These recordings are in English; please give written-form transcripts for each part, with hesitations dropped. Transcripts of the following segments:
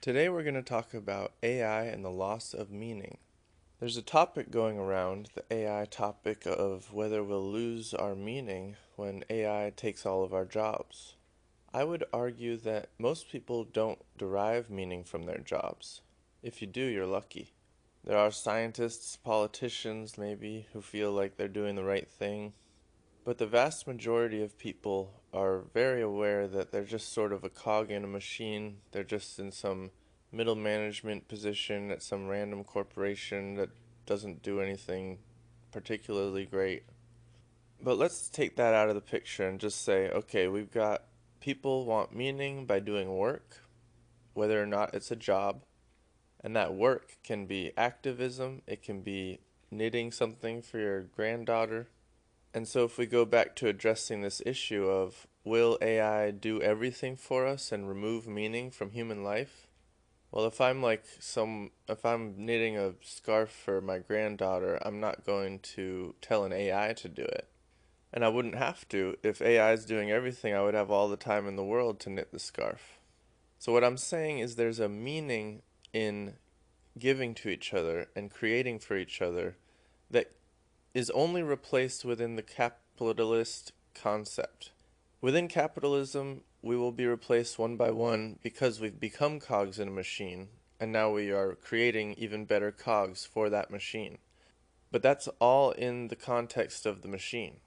Today we're going to talk about AI and the loss of meaning. There's a topic going around, the AI topic of whether we'll lose our meaning when AI takes all of our jobs. I would argue that most people don't derive meaning from their jobs. If you do, you're lucky. There are scientists, politicians maybe, who feel like they're doing the right thing, but the vast majority of people are very aware that they're just sort of a cog in a machine. They're just in some middle management position at some random corporation that doesn't do anything particularly great. But let's take that out of the picture and just say, okay, we've got people want meaning by doing work, whether or not it's a job, and that work can be activism, it can be knitting something for your granddaughter. And so, if we go back to addressing this issue of will AI do everything for us and remove meaning from human life? Well, if I'm knitting a scarf for my granddaughter, I'm not going to tell an AI to do it. And I wouldn't have to. If AI is doing everything, I would have all the time in the world to knit the scarf. So, what I'm saying is there's a meaning in giving to each other and creating for each other that is only replaced within the capitalist concept. Within capitalism, we will be replaced one by one because we've become cogs in a machine, and now we are creating even better cogs for that machine. But that's all in the context of the machine.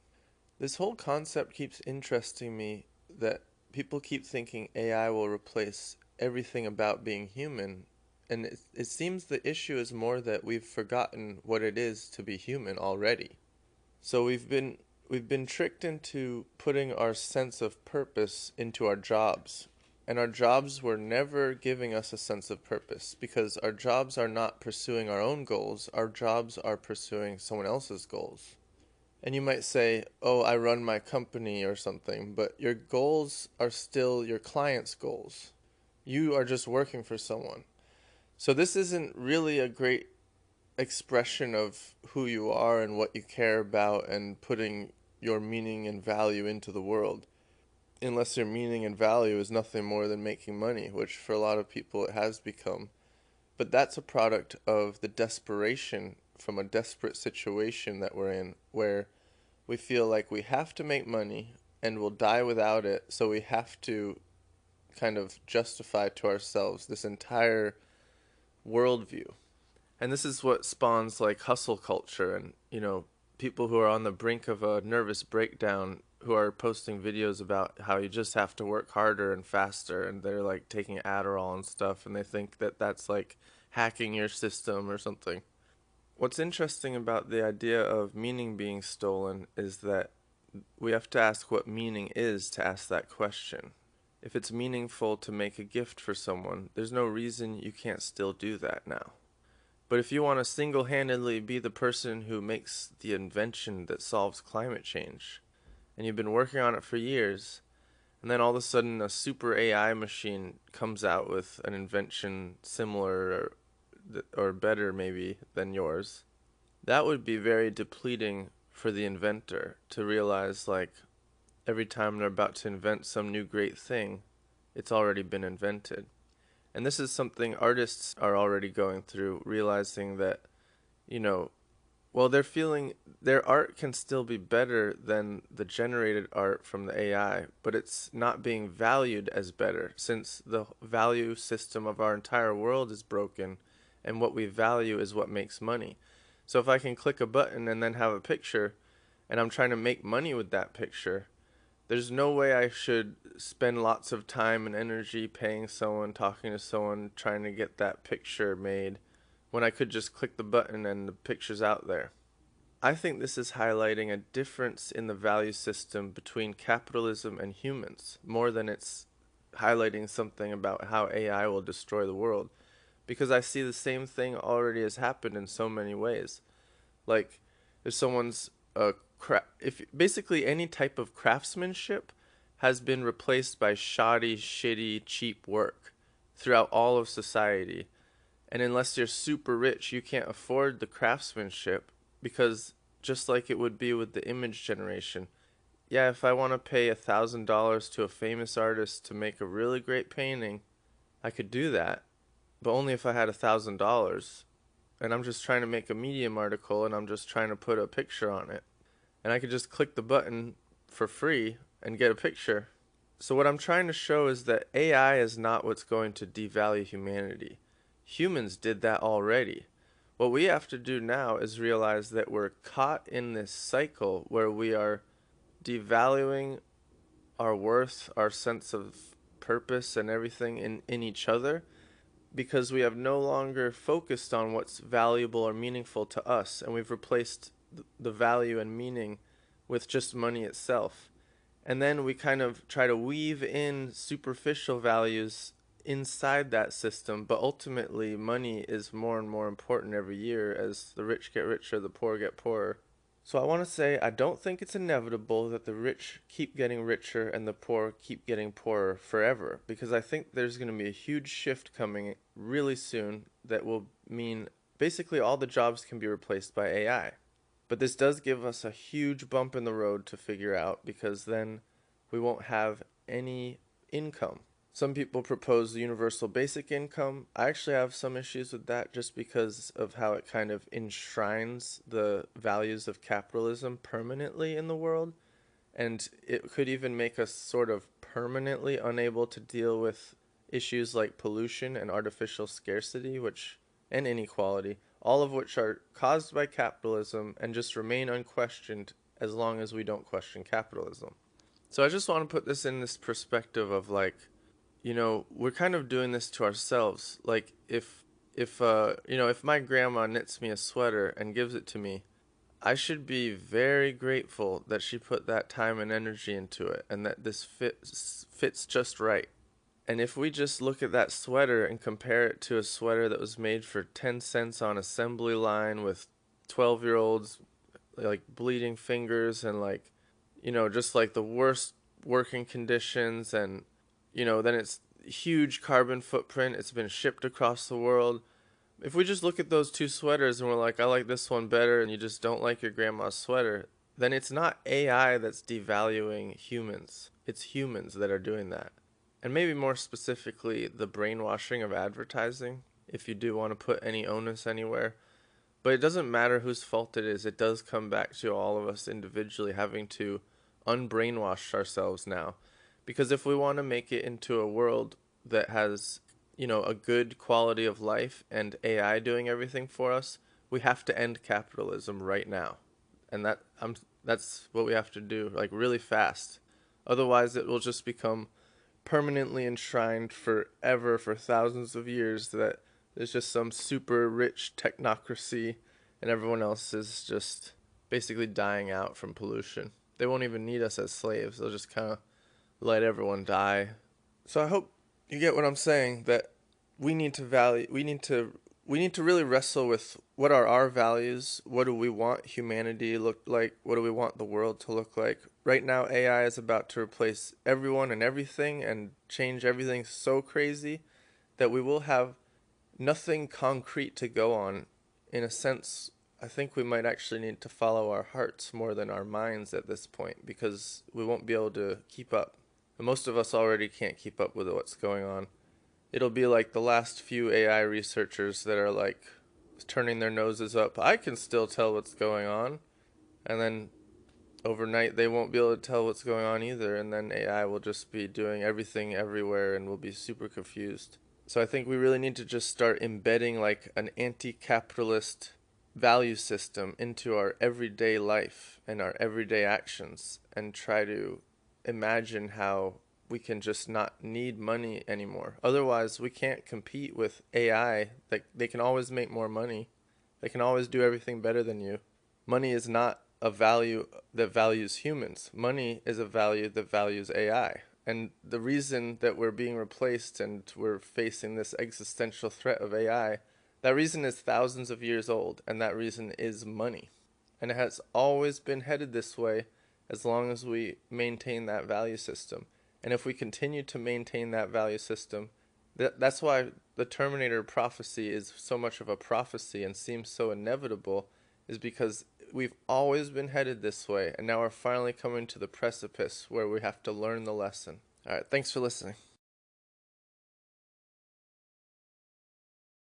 This whole concept keeps interesting me that people keep thinking AI will replace everything about being human, and it seems the issue is more that we've forgotten what it is to be human already. So we've been tricked into putting our sense of purpose into our jobs. And our jobs were never giving us a sense of purpose because our jobs are not pursuing our own goals, our jobs are pursuing someone else's goals. And you might say, oh, I run my company or something, but your goals are still your client's goals. You are just working for someone. So this isn't really a great expression of who you are and what you care about and putting your meaning and value into the world. Unless your meaning and value is nothing more than making money, which for a lot of people it has become. But that's a product of the desperation from a desperate situation that we're in, where we feel like we have to make money and we'll die without it, so we have to kind of justify to ourselves this entire worldview. And this is what spawns like hustle culture and, people who are on the brink of a nervous breakdown who are posting videos about how you just have to work harder and faster, and they're like taking Adderall and stuff, and they think that that's like hacking your system or something. What's interesting about the idea of meaning being stolen is that we have to ask what meaning is to ask that question. If it's meaningful to make a gift for someone, there's no reason you can't still do that now. But if you want to single-handedly be the person who makes the invention that solves climate change, and you've been working on it for years, and then all of a sudden a super AI machine comes out with an invention similar or better maybe than yours, that would be very depleting for the inventor to realize like every time they're about to invent some new great thing, it's already been invented. And this is something artists are already going through, realizing that, you know, well, they're feeling their art can still be better than the generated art from the AI, but it's not being valued as better since the value system of our entire world is broken, and what we value is what makes money. So if I can click a button and then have a picture, and I'm trying to make money with that picture, there's no way I should spend lots of time and energy paying someone, talking to someone, trying to get that picture made when I could just click the button and the picture's out there. I think this is highlighting a difference in the value system between capitalism and humans, more than it's highlighting something about how AI will destroy the world. Because I see the same thing already has happened in so many ways. Like, if someone's if basically any type of craftsmanship has been replaced by shoddy, shitty, cheap work throughout all of society. And unless you're super rich, you can't afford the craftsmanship because just like it would be with the image generation, yeah, if I want to pay $1,000 to a famous artist to make a really great painting, I could do that. but only if I had $1,000, and I'm just trying to make a Medium article and I'm just trying to put a picture on it. And I could just click the button for free and get a picture. So what I'm trying to show is that AI is not what's going to devalue humanity. Humans did that already. What we have to do now is realize that we're caught in this cycle where we are devaluing our worth, our sense of purpose and everything in each other, because we have no longer focused on what's valuable or meaningful to us, and we've replaced the value and meaning with just money itself. And then we kind of try to weave in superficial values inside that system, but ultimately money is more and more important every year as the rich get richer, the poor get poorer. So I want to say I don't think it's inevitable that the rich keep getting richer and the poor keep getting poorer forever, because I think there's going to be a huge shift coming really soon that will mean basically all the jobs can be replaced by AI. But this does give us a huge bump in the road to figure out, because then we won't have any income. Some people propose the universal basic income. I actually have some issues with that just because of how it kind of enshrines the values of capitalism permanently in the world. And it could even make us sort of permanently unable to deal with issues like pollution and artificial scarcity, and inequality, all of which are caused by capitalism and just remain unquestioned as long as we don't question capitalism. So I just want to put this in this perspective of like, we're kind of doing this to ourselves. Like if my grandma knits me a sweater and gives it to me, I should be very grateful that she put that time and energy into it and that this fits just right. And if we just look at that sweater and compare it to a sweater that was made for 10 cents on assembly line with 12-year-olds like bleeding fingers and like, just like the worst working conditions, and then it's huge carbon footprint. It's been shipped across the world. If we just look at those two sweaters and we're like, I like this one better, and you just don't like your grandma's sweater, then it's not AI that's devaluing humans. It's humans that are doing that. And maybe more specifically, the brainwashing of advertising, if you do want to put any onus anywhere. But it doesn't matter whose fault it is. It does come back to all of us individually having to unbrainwash ourselves now. Because if we want to make it into a world that has, a good quality of life and AI doing everything for us, we have to end capitalism right now. And that's what we have to do, like really fast. Otherwise, it will just become permanently enshrined forever for thousands of years that there's just some super rich technocracy and everyone else is just basically dying out from pollution. They won't even need us as slaves. They'll just kind of let everyone die. So I hope you get what I'm saying, that we need to really wrestle with what are our values, what do we want humanity to look like, what do we want the world to look like. Right now AI is about to replace everyone and everything and change everything so crazy that we will have nothing concrete to go on. In a sense, I think we might actually need to follow our hearts more than our minds at this point, because we won't be able to keep up. And most of us already can't keep up with what's going on. It'll be like the last few AI researchers that are like turning their noses up. I can still tell what's going on. And then overnight they won't be able to tell what's going on either. And then AI will just be doing everything everywhere and we'll be super confused. So I think we really need to just start embedding like an anti-capitalist value system into our everyday life and our everyday actions, and try to imagine how we can just not need money anymore. Otherwise, we can't compete with AI. They can always make more money. They can always do everything better than you. Money is not a value that values humans. Money is a value that values AI. And the reason that we're being replaced and we're facing this existential threat of AI, that reason is thousands of years old, and that reason is money. And it has always been headed this way as long as we maintain that value system. And if we continue to maintain that value system, that's why the Terminator prophecy is so much of a prophecy and seems so inevitable, is because we've always been headed this way, and now we're finally coming to the precipice where we have to learn the lesson. All right, thanks for listening.